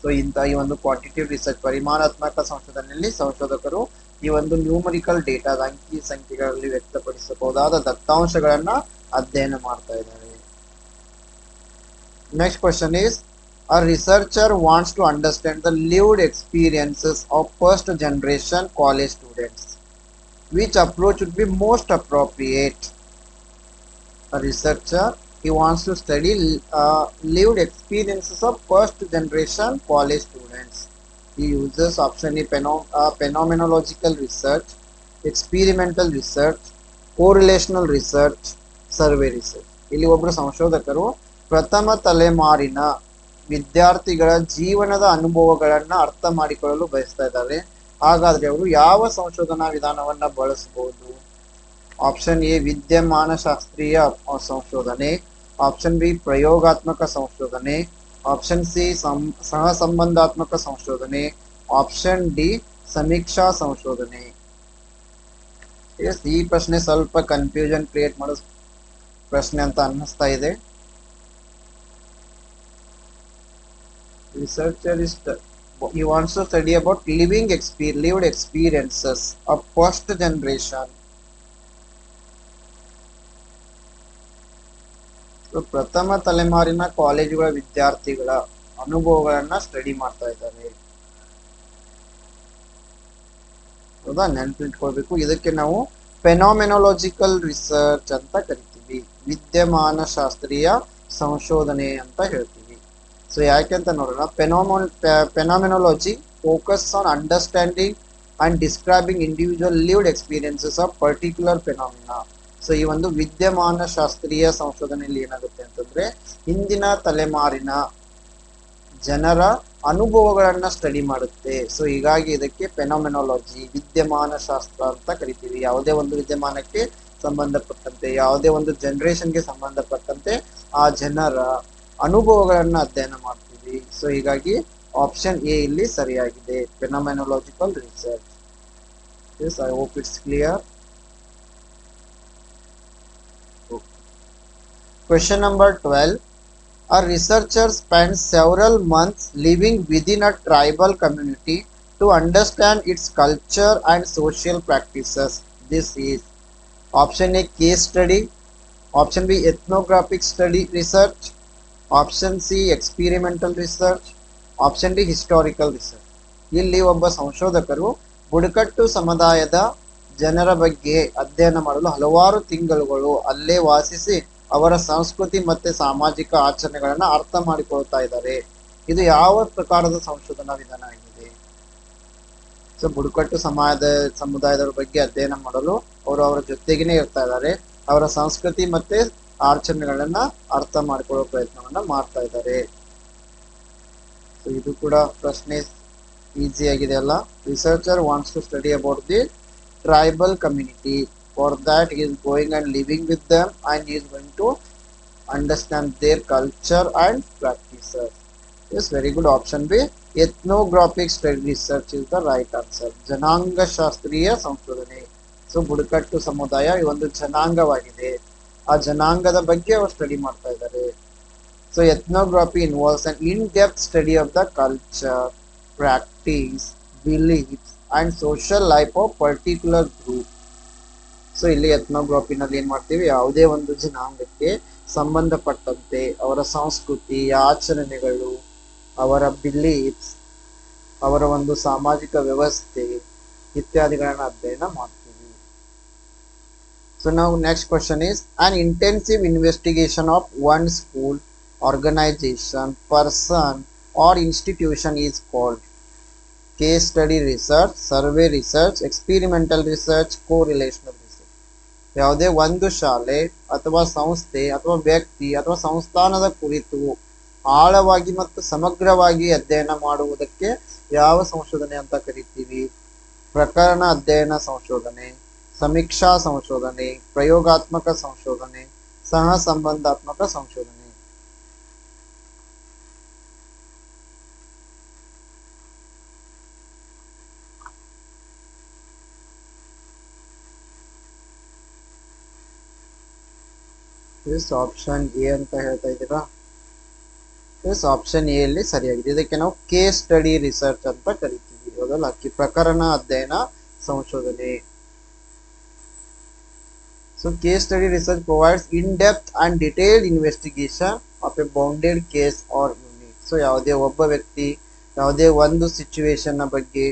So ಇಂಥ ಈ ಒಂದು quantitative research ಪರಿಮಾಣಾತ್ಮಕ ಸಂಶೋಧನೆಯಲ್ಲಿ ಸಂಶೋಧಕರು ಈ ಒಂದು ನ್ಯೂಮರಿಕಲ್ ಡೇಟಾ ಅಂಕಿ ಸಂಖ್ಯೆಗಳಲ್ಲಿ ವ್ಯಕ್ತಪಡಿಸಬಹುದಾದ ದತ್ತಾಂಶಗಳನ್ನ ಅಧ್ಯಯನ ಮಾಡ್ತಾ ಇದ್ದಾರೆ. Next question is, a researcher wants to understand the lived experiences of first generation college students. Which approach would be most appropriate? A researcher, he wants to study lived experiences of first generation college students. He uses option A phenomenological research, experimental research, correlational research, survey research. ಇಲ್ಲಿ ಒಬ್ಬರು ಸಂಶೋಧಕರು ಪ್ರಥಮ ತಲೆಮಾರಿನ ವಿದ್ಯಾರ್ಥಿಗಳ ಜೀವನದ ಅನುಭವಗಳನ್ನ ಅರ್ಥ ಮಾಡಿಕೊಳ್ಳಲು ಬಯಸ್ತಾ ಇದ್ದಾರೆ. ಹಾಗಾದ್ರೆ ಅವರು ಯಾವ ಸಂಶೋಧನಾ ವಿಧಾನವನ್ನ ಬಳಸಬಹುದು? ಆಪ್ಷನ್ ಎ ವಿದ್ಯಮಾನ ಶಾಸ್ತ್ರೀಯ ಸಂಶೋಧನೆ, ಆಪ್ಷನ್ ಬಿ ಪ್ರಯೋಗಾತ್ಮಕ ಸಂಶೋಧನೆ, ಆಪ್ಷನ್ ಸಿ ಸಹ ಸಂಬಂಧಾತ್ಮಕ ಸಂಶೋಧನೆ, ಆಪ್ಷನ್ ಡಿ ಸಮೀಕ್ಷಾ ಸಂಶೋಧನೆ. ಈ ಪ್ರಶ್ನೆ ಸ್ವಲ್ಪ ಕನ್ಫ್ಯೂಷನ್ ಕ್ರಿಯೇಟ್ ಮಾಡೋ ಪ್ರಶ್ನೆ ಅಂತ ಅನ್ನಿಸ್ತಾ ಇದೆ. Researcher is he wants to study about lived experiences of first generation ಪ್ರಥಮ ತಲೆಮಾರಿನ ಕಾಲೇಜುಗಳ ವಿದ್ಯಾರ್ಥಿಗಳ ಅನುಭವಗಳನ್ನ ಸ್ಟಡಿ ಮಾಡ್ತಾ ಇದ್ದಾರೆ. ಹೌದಾ, ನೆನ್ಪಿಟ್ಕೊಳ್ಬೇಕು. ಇದಕ್ಕೆ ನಾವು ಫೆನಾಮೆನಾಲಜಿಕಲ್ ರಿಸರ್ಚ್ ಅಂತ ಕರಿತೀವಿ, ವಿದ್ಯಮಾನ ಶಾಸ್ತ್ರೀಯ ಸಂಶೋಧನೆ ಅಂತ ಹೇಳ್ತೀವಿ. ಸೊ ಯಾಕೆಂತ ನೋಡೋಣ. Phenomenology focus on understanding and describing individual lived experiences of particular phenomena. So ಈ ಒಂದು ವಿದ್ಯಮಾನ ಶಾಸ್ತ್ರೀಯ ಸಂಶೋಧನೆಯಲ್ಲಿ ಏನಾಗುತ್ತೆ ಅಂತಂದ್ರೆ ಹಿಂದಿನ ತಲೆಮಾರಿನ ಜನರ ಅನುಭವಗಳನ್ನ ಸ್ಟಡಿ ಮಾಡುತ್ತೆ. ಸೊ ಹೀಗಾಗಿ ಇದಕ್ಕೆ ಫೆನಾಮೆನಾಲಜಿ, ವಿದ್ಯಮಾನ ಶಾಸ್ತ್ರ ಅಂತ ಕರಿತೀವಿ. ಯಾವುದೇ ಒಂದು ವಿದ್ಯಮಾನಕ್ಕೆ ಸಂಬಂಧಪಟ್ಟಂತೆ, ಯಾವುದೇ ಒಂದು ಜನರೇಷನ್ಗೆ ಸಂಬಂಧಪಟ್ಟಂತೆ ಆ ಜನರ ಅನುಭವಗಳನ್ನ ಅಧ್ಯಯನ ಮಾಡ್ತೀವಿ. ಸೊ ಹೀಗಾಗಿ ಆಪ್ಷನ್ ಎ ಇಲ್ಲಿ ಸರಿಯಾಗಿದೆ, phenomenological research. Yes, I hope it's clear. Question number 12. A researcher spends several months living within a tribal community to understand its culture and social practices. This is option A, case study, option B, ethnographic study research, option C, experimental research, option D, historical research. ಇಲ್ಲಿ ಒಬ್ಬ ಸಂಶೋಧಕರು ಬುಡಕಟ್ಟು ಸಮುದಾಯದ ಜನರ ಬಗ್ಗೆ ಅಧ್ಯಯನ ಮಾಡಲು ಹಲವಾರು ತಿಂಗಳುಗಳು ಅಲ್ಲೇ ವಾಸಿಸಿ ಅವರ ಸಂಸ್ಕೃತಿ ಮತ್ತೆ ಸಾಮಾಜಿಕ ಆಚರಣೆಗಳನ್ನ ಅರ್ಥ ಮಾಡಿಕೊಳ್ತಾ ಇದ್ದಾರೆ. ಇದು ಯಾವ ಪ್ರಕಾರದ ಸಂಶೋಧನಾ ವಿಧಾನ ಆಗಿದೆ? ಸೊ ಬುಡಕಟ್ಟು ಸಮುದಾಯದವರ ಬಗ್ಗೆ ಅಧ್ಯಯನ ಮಾಡಲು ಅವರು ಅವರ ಜೊತೆಗೇನೆ ಇರ್ತಾ ಇದ್ದಾರೆ, ಅವರ ಸಂಸ್ಕೃತಿ ಮತ್ತೆ ಆಚರಣೆಗಳನ್ನ ಅರ್ಥ ಮಾಡಿಕೊಳ್ಳೋ ಪ್ರಯತ್ನವನ್ನ ಮಾಡ್ತಾ ಇದ್ದಾರೆ. ಸೊ ಇದು ಕೂಡ ಪ್ರಶ್ನೆ ಈಸಿ ಆಗಿದೆ ಅಲ್ಲ. Researcher wants to study about the tribal community. For that he is going and living with them and he is going to understand their culture and practices. Yes, very good. Option B, ethnographic study research is the right answer. ಜನಾಂಗ ಶಾಸ್ತ್ರೀಯ ಸಂಶೋಧನೆ. So ಬುಡಕಟ್ಟು ಸಮುದಾಯ ಈ ಒಂದು ಜನಾಂಗವಾಗಿದೆ, ಆ ಜನಾಂಗದ ಬಗ್ಗೆ ಅವರು ಸ್ಟಡಿ ಮಾಡ್ತಾ ಇದ್ದಾರೆ. So ethnography involves an in-depth study of the culture, practice, beliefs and social life of particular group. So ಇಲ್ಲಿ ಎಥ್ನೋಗ್ರಫಿನಲ್ಲಿ ಏನ್ ಮಾಡ್ತೀವಿ, ಯಾವುದೇ ಒಂದು ಜನಾಂಗಕ್ಕೆ ಸಂಬಂಧಪಟ್ಟಂತೆ ಅವರ ಸಂಸ್ಕೃತಿ, ಆಚರಣೆಗಳು, ಅವರ ಬಿಲೀಫ್ಸ್, ಅವರ ಒಂದು ಸಾಮಾಜಿಕ ವ್ಯವಸ್ಥೆ ಇತ್ಯಾದಿಗಳನ್ನ ಅಧ್ಯಯನ ಮಾಡ್ತೀವಿ. ಸೊ ನಾವು next question is, an intensive investigation of one school, organization, person or institution is called case study research, survey research, experimental research, correlational research. ಯಾವುದೇ ಒಂದು ಶಾಲೆ ಅಥವಾ ಸಂಸ್ಥೆ ಅಥವಾ ವ್ಯಕ್ತಿ ಅಥವಾ ಸಂಸ್ಥಾನದ ಕುರಿತು ಆಳವಾಗಿ ಮತ್ತು ಸಮಗ್ರವಾಗಿ ಅಧ್ಯಯನ ಮಾಡುವುದಕ್ಕೆ ಯಾವ ಸಂಶೋಧನೆ ಅಂತ ಕರಿತೀವಿ? ಪ್ರಕರಣ ಅಧ್ಯಯನ ಸಂಶೋಧನೆ, ಸಮೀಕ್ಷಾ ಸಂಶೋಧನೆ, ಪ್ರಯೋಗಾತ್ಮಕ ಸಂಶೋಧನೆ, ಸಹ ಸಂಬಂಧಾತ್ಮಕ ಸಂಶೋಧನೆ. ಆಪ್ಷನ್ ಎ ಅಂತ ಹೇಳ್ತಾ ಇದ್ದೀರಾ? ಆಪ್ಷನ್ ಎ ಅಲ್ಲಿ ಸರಿಯಾಗಿದೆ. ಇದಕ್ಕೆ ನಾವು ಕೇಸ್ ಸ್ಟಡಿ ರಿಸರ್ಚ್ ಅಂತ ಕರಿತೀವಿ, ಹೌದಲ್ಲ? ಪ್ರಕರಣ ಅಧ್ಯಯನ ಸಂಶೋಧನೆ. So case study research provides in depth and detailed investigation of a bounded case or unit. So ಯಾವುದೇ ಒಬ್ಬ ವ್ಯಕ್ತಿ, ಯಾವುದೇ ಒಂದು ಸಿಚುವೇಶನ್ ಬಗ್ಗೆ,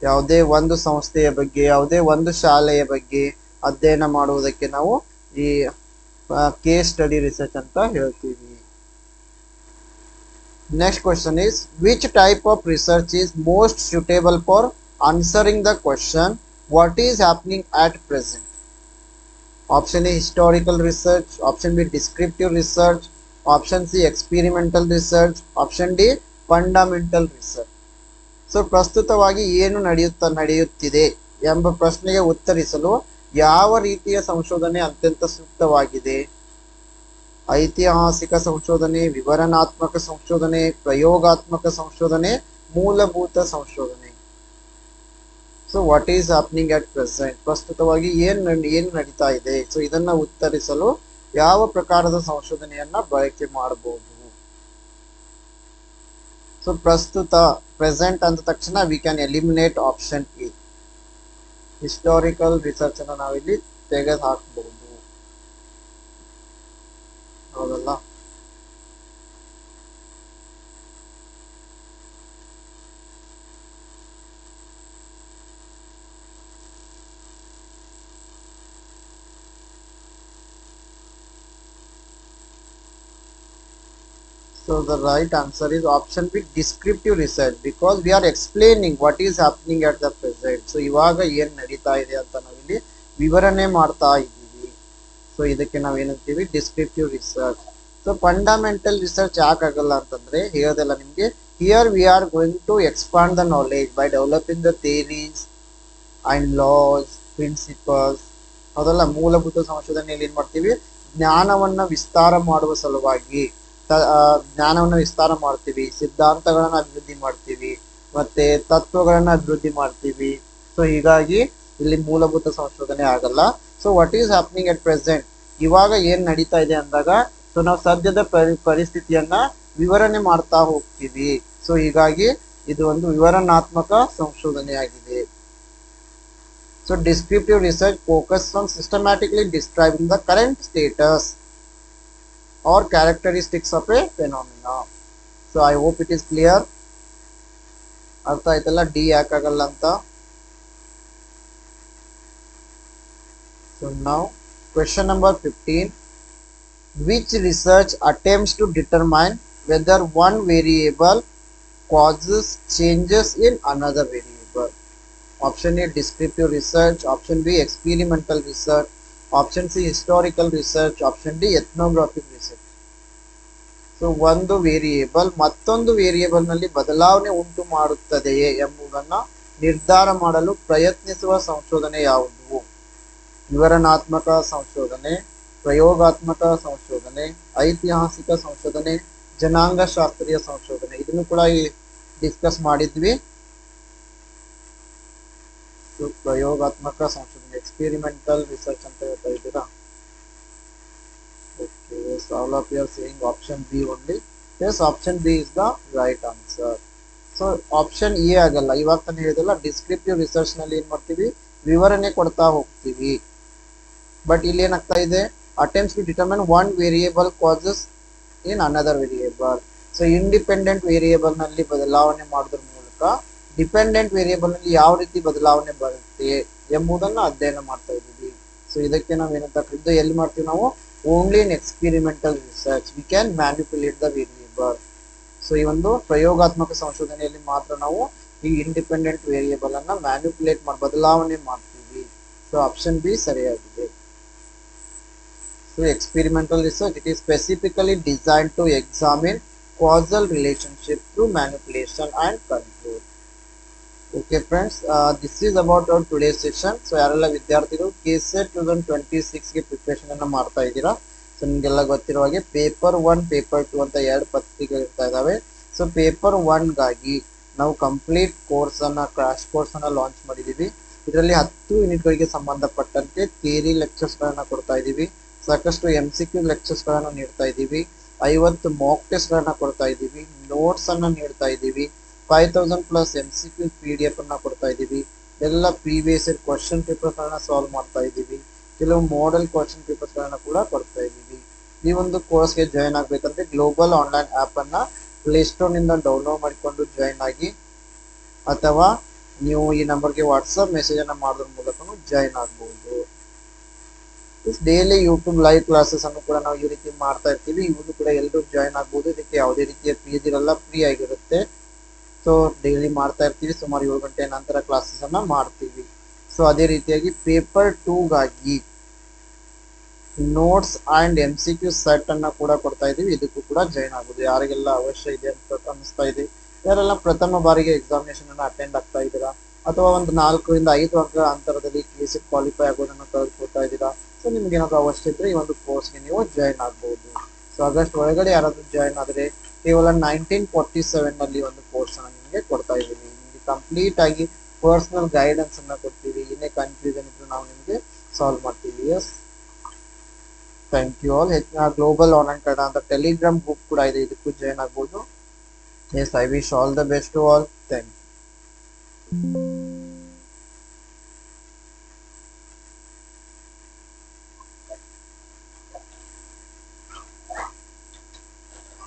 ಯಾವುದೇ ಒಂದು ಸಂಸ್ಥೆಯ ಬಗ್ಗೆ, ಯಾವುದೇ ಒಂದು ಶಾಲೆಯ ಬಗ್ಗೆ ಅಧ್ಯಯನ ಮಾಡುವುದಕ್ಕೆ ನಾವು ಈ ಕೇಸ್ ಸ್ಟಡಿ ರಿಸರ್ಚ್ ಅಂತ ಹೇಳ್ತೀವಿ. Next question is, which type of research is most suitable for answering the question what is happening at present? Option A historical research, option B descriptive research, option C experimental research, option D fundamental research. So ಪ್ರಸ್ತುತವಾಗಿ ಏನು ನಡೆಯುತ್ತಿದೆ ಎಂಬ ಪ್ರಶ್ನೆಗೆ ಉತ್ತರಿಸಲು ಯಾವ ರೀತಿಯ ಸಂಶೋಧನೆ ಅತ್ಯಂತ ಸೂಕ್ತವಾಗಿದೆ? ಐತಿಹಾಸಿಕ ಸಂಶೋಧನೆ, ವಿವರಣಾತ್ಮಕ ಸಂಶೋಧನೆ, ಪ್ರಯೋಗಾತ್ಮಕ ಸಂಶೋಧನೆ, ಮೂಲಭೂತ ಸಂಶೋಧನೆ. So what is happening at present, ಪ್ರಸ್ತುತವಾಗಿ ಏನು ನಡೀತಾ ಇದೆ. ಸೊ ಇದನ್ನ ಉತ್ತರಿಸಲು ಯಾವ ಪ್ರಕಾರದ ಸಂಶೋಧನೆಯನ್ನ ಬಳಕೆ ಮಾಡಬಹುದು? ಸೊ ಪ್ರಸ್ತುತ, ಪ್ರೆಸೆಂಟ್ ಅಂದ ತಕ್ಷಣ we can eliminate option A. Historical research ಅನ್ನ ನಾವಿಲ್ಲಿ ತೆಗೆದು ಹಾಕಬಹುದು, ಹೌದಲ್ಲ? So the right answer is option B, descriptive research, because we are explaining what is happening at the present. So ಇವಾಗ ಏನು ನಡೀತಾ ಇದೆ ಅಂತ ನಾವಿಲ್ಲಿ ವಿವರಣೆ ಮಾಡ್ತಾ ಇದ್ದೀವಿ. ಸೊ ಇದಕ್ಕೆ ನಾವೇನಂತೀವಿ descriptive research. So fundamental research ಯಾಕಾಗಲ್ಲ ಅಂತಂದ್ರೆ ಹೇಳೋದಲ್ಲ ನಿಮಗೆ, here we are going to expand the knowledge by developing the theories and laws principles. ಅದೆಲ್ಲ ಮೂಲಭೂತ ಸಂಶೋಧನೆಯಲ್ಲಿ ಏನ್ ಮಾಡ್ತೀವಿ, ಜ್ಞಾನವನ್ನ ವಿಸ್ತಾರ ಮಾಡುವ ಸಲುವಾಗಿ ಜ್ಞಾನವನ್ನು ವಿಸ್ತಾರ ಮಾಡ್ತೀವಿ, ಸಿದ್ಧಾಂತಗಳನ್ನ ಅಭಿವೃದ್ಧಿ ಮಾಡ್ತೀವಿ, ಮತ್ತೆ ತತ್ವಗಳನ್ನ ಅಭಿವೃದ್ಧಿ ಮಾಡ್ತೀವಿ. ಸೊ ಹೀಗಾಗಿ ಇಲ್ಲಿ ಮೂಲಭೂತ ಸಂಶೋಧನೆ ಆಗಲ್ಲ. So what is happening at present, ಇವಾಗ ಏನ್ ನಡೀತಾ ಇದೆ ಅಂದಾಗ ಸೊ ನಾವು ಸದ್ಯದ ಪರಿಸ್ಥಿತಿಯನ್ನ ವಿವರಣೆ ಮಾಡ್ತಾ ಹೋಗ್ತೀವಿ. ಸೊ ಹೀಗಾಗಿ ಇದು ಒಂದು ವಿವರಣಾತ್ಮಕ ಸಂಶೋಧನೆ ಆಗಿದೆ. So descriptive research focuses on systematically describing the current status or characteristics of a phenomena. So I hope it is clear. ಅರ್ಥ ಆಯ್ತಲ್ಲ ಡಿ ಯಾಕಾಗಲ್ಲ ಅಂತ. So now question number 15. Which research attempts to determine whether one variable causes changes in another variable? Option A, descriptive research. Option B, experimental research. Option C, historical research. Option D, ethnographic research. So ಒಂದು variable ಮತ್ತೊಂದು variable ನಲ್ಲಿ ಬದಲಾವಣೆ ಉಂಟು ಮಾಡುತ್ತದೆಯೇ ಎಂಬುದನ್ನು ನಿರ್ಧಾರ ಮಾಡಲು ಪ್ರಯತ್ನಿಸುವ ಸಂಶೋಧನೆ ಯಾವುದು? ವಿವರಣಾತ್ಮಕ ಸಂಶೋಧನೆ, ಪ್ರಯೋಗಾತ್ಮಕ ಸಂಶೋಧನೆ, ಐತಿಹಾಸಿಕ ಸಂಶೋಧನೆ, ಜನಾಂಗಶಾಸ್ತ್ರೀಯ ಸಂಶೋಧನೆ. ಇದನ್ನು ಕೂಡ ಡಿಸ್ಕಸ್ ಮಾಡಿದ್ವಿ. ಪ್ರಯೋಗಾತ್ಮಕ ಸಂಶೋಧನೆ, ಎಕ್ಸ್ಪೆರಿಮೆಂಟಲ್ ರಿಸರ್ಚ್ ಅಂತ ಹೇಳ್ತಾ ಇದ್ದೀರಾ? Okay, yes, all of you are saying option B only. Yes, option B is the right answer. So option A ಆಗಲ್ಲ. ಇವಾಗ ತಾನೇ ಹೇಳಿದಲ್ಲ, ಡಿಸ್ಕ್ರಿಪ್ಟಿವ್ ರಿಸರ್ಚ್ ನಲ್ಲಿ ಏನ್ ಮಾಡ್ತೀವಿ, ವಿವರಣೆ ಕೊಡ್ತಾ ಹೋಗ್ತೀವಿ. ಬಟ್ ಇಲ್ಲಿ ಏನಾಗ್ತಾ ಇದೆ, attempts to determine one variable causes in another variable. So independent variable ನಲ್ಲಿ ಬದಲಾವಣೆ ಮಾಡೋದ್ರ ಮೂಲಕ ಡಿಪೆಂಡೆಂಟ್ ವೇರಿಯೇಬಲ್ ನಲ್ಲಿ ಯಾವ ರೀತಿ ಬದಲಾವಣೆ ಬರುತ್ತೆ ಎಂಬುದನ್ನು ಅಧ್ಯಯನ ಮಾಡ್ತಾ ಇದ್ದೀವಿ. ಸೊ ಇದಕ್ಕೆ ನಾವು ಏನಂತ ಕರೀತೀವಿ, ಎಲ್ಲಿ ಮಾಡ್ತೀವಿ ನಾವು, only in experimental research we can manipulate the variable. So ಈ ಒಂದು ಪ್ರಯೋಗಾತ್ಮಕ ಸಂಶೋಧನೆಯಲ್ಲಿ ಮಾತ್ರ ನಾವು ಈ ಇಂಡಿಪೆಂಡೆಂಟ್ ವೇರಿಯೇಬಲ್ ಅನ್ನ ಮ್ಯಾನಿಪುಲೇಟ್ ಬದಲಾವಣೆ ಮಾಡ್ತೀವಿ. ಸೊ ಆಪ್ಷನ್ ಬಿ ಸರಿಯಾಗಿದೆ. So experimental research, it is specifically designed to examine causal relationship through manipulation and control. Okay friends, this is about our today's session. So ಯಾರೆಲ್ಲ ವಿದ್ಯಾರ್ಥಿಗಳು KCET 2026 ಗೆ preparation ಅನ್ನ ಮಾಡ್ತಾ ಇದ್ದೀರಾ, ಸೊ ನಿಮಗೆಲ್ಲ ಗೊತ್ತಿರುವ ಹಾಗೆ ಪೇಪರ್ 1 ಪೇಪರ್ 2 ಅಂತ ಎರಡು ಪತ್ರಿಕೆಗಳು ಇರ್ತಾ ಇದಾವೆ. ಸೊ ಪೇಪರ್ 1 ಗಾಗಿ ನಾವು ಕಂಪ್ಲೀಟ್ ಕೋರ್ಸ್ ಅನ್ನ, ಕ್ರಾಶ್ ಕೋರ್ಸ್ ಅನ್ನ ಲಾಂಚ್ ಮಾಡಿದೀವಿ. ಇದರಲ್ಲಿ 10 ಯೂನಿಟ್ಗಳಿಗೆ ಸಂಬಂಧಪಟ್ಟಂತೆ ಥಿಯರಿ ಲೆಕ್ಚರ್ಸ್ ಗಳನ್ನ ಕೊಡ್ತಾ ಇದೀವಿ, ಸಾಕಷ್ಟು MCQ ಲೆಕ್ಚರ್ಸ್ ಗಳನ್ನ ನೀಡ್ತಾ ಇದೀವಿ, 50 ಮಾಕ್ ಟೆಸ್ಟ್ ಗಳನ್ನ ಕೊಡ್ತಾ ಇದೀವಿ, ನೋಟ್ಸ್ ಅನ್ನ ನೀಡ್ತಾ ಇದೀವಿ, 5000+ MCQ PDF ಅನ್ನ ಕೊಡ್ತಾ ಇದೀವಿ, ಎಲ್ಲ ಪ್ರೀವಿಯಸ್ ಇಯರ್ ಕ್ವಶನ್ ಪೇಪರ್ಸ್ ಗಳನ್ನ ಸಾಲ್ವ್ ಮಾಡ್ತಾ ಇದೀವಿ, ಕೆಲವು ಮಾಡೆಲ್ ಕ್ವಶನ್ ಪೇಪರ್ಸ್ ಗಳನ್ನ ಕೂಡ ಕೊಡ್ತಾ ಇದೀವಿ. ಈ ಒಂದು ಕೋರ್ಸ್ಗೆ ಜಾಯಿನ್ ಆಗ್ಬೇಕಂದ್ರೆ ಗ್ಲೋಬಲ್ ಆನ್ಲೈನ್ ಆಪ್ ಅನ್ನ ಪ್ಲೇಸ್ಟೋರ್ ನಿಂದ ಡೌನ್ಲೋಡ್ ಮಾಡಿಕೊಂಡು ಜಾಯಿನ್ ಆಗಿ, ಅಥವಾ ನೀವು ಈ ನಂಬರ್ಗೆ ವಾಟ್ಸಪ್ ಮೆಸೇಜ್ ಅನ್ನ ಮಾಡೋದ್ರ ಮೂಲಕ ಜಾಯಿನ್ ಆಗಬಹುದು. ಡೈಲಿ ಯೂಟ್ಯೂಬ್ ಲೈವ್ ಕ್ಲಾಸಸ್ ಅನ್ನು ಕೂಡ ನಾವು ಈ ರೀತಿ ಮಾಡ್ತಾ ಇರ್ತೀವಿ, ಇವನ್ನು ಕೂಡ ಎಲ್ಲರೂ ಜಾಯಿನ್ ಆಗ್ಬಹುದು. ಇದಕ್ಕೆ ಯಾವುದೇ ರೀತಿಯ ಫೀಸ್ ಇರಲ್ಲ, ಫ್ರೀ ಆಗಿರುತ್ತೆ. ಸೊ ಡೈಲಿ ಮಾಡ್ತಾ ಇರ್ತೀವಿ, ಸುಮಾರು 7 ಗಂಟೆ ನಂತರ ಕ್ಲಾಸಸ್ ಅನ್ನ ಮಾಡ್ತೀವಿ. ಸೊ ಅದೇ ರೀತಿಯಾಗಿ ಪೇಪರ್ 2 ಗಾಗಿ ನೋಟ್ಸ್ ಅಂಡ್ MCQ ಸೆಟ್ ಅನ್ನ ಕೂಡ ಕೊಡ್ತಾ ಇದೀವಿ, ಇದಕ್ಕೂ ಕೂಡ ಜಾಯಿನ್ ಆಗುದು. ಯಾರಿಗೆಲ್ಲ ಅವಶ್ಯ ಇದೆ ಅಂತ ಅನಿಸ್ತಾ ಇದೆ, ಯಾರೆಲ್ಲ ಪ್ರಥಮ ಬಾರಿಗೆ ಎಕ್ಸಾಮಿನೇಷನ್ ಅನ್ನ ಅಟೆಂಡ್ ಆಗ್ತಾ ಇದ್ದೀರಾ, ಅಥವಾ ಒಂದು 4 ರಿಂದ 5 ಅಂಕಗಳ ಅಂತರದಲ್ಲಿ KCET ಕ್ವಾಲಿಫೈ ಆಗೋದನ್ನ ತೆಗೆದುಕೊಳ್ತಾ ಇದ್ದೀರಾ, ಸೊ ನಿಮ್ಗೆ ಏನಾದ್ರು ಅವಶ್ಯ ಇದ್ರೆ ಈ ಒಂದು ಕೋರ್ಸ್ಗೆ ನೀವು ಜಾಯಿನ್ ಆಗಬಹುದು. ಸೊ ಆಗಸ್ಟ್ ಒಳಗಡೆ ಯಾರಾದ್ರೂ ಜಾಯಿನ್ ಆದ್ರೆ ಕೇವಲ 1947 ನಲ್ಲಿ ಒಂದು ಕೋರ್ಸ್ ಅನ್ನ ನಿಮಗೆ ಕೊಡ್ತಾ ಇದ್ದೀವಿ. ನಿಮಗೆ ಕಂಪ್ಲೀಟ್ ಆಗಿ ಪರ್ಸನಲ್ ಗೈಡೆನ್ಸ್ ಅನ್ನ ಕೊಡ್ತೀವಿ, ಏನೇ ಕನ್ಫ್ಯೂಷನ್ ಇದ್ರು ನಾವು ನಿಮಗೆ ಸಾಲ್ವ್ ಮಾಡ್ತೀವಿ. Yes, thank you all. Global online Kannada ಅಂತ ಟೆಲಿಗ್ರಾಮ್ ಗ್ರೂಪ್ ಕೂಡ ಇದೆ, ಇದಕ್ಕೂ ಜಾಯಿನ್ ಆಗ್ಬೋದು. Yes, I wish all the best to all. Thank you.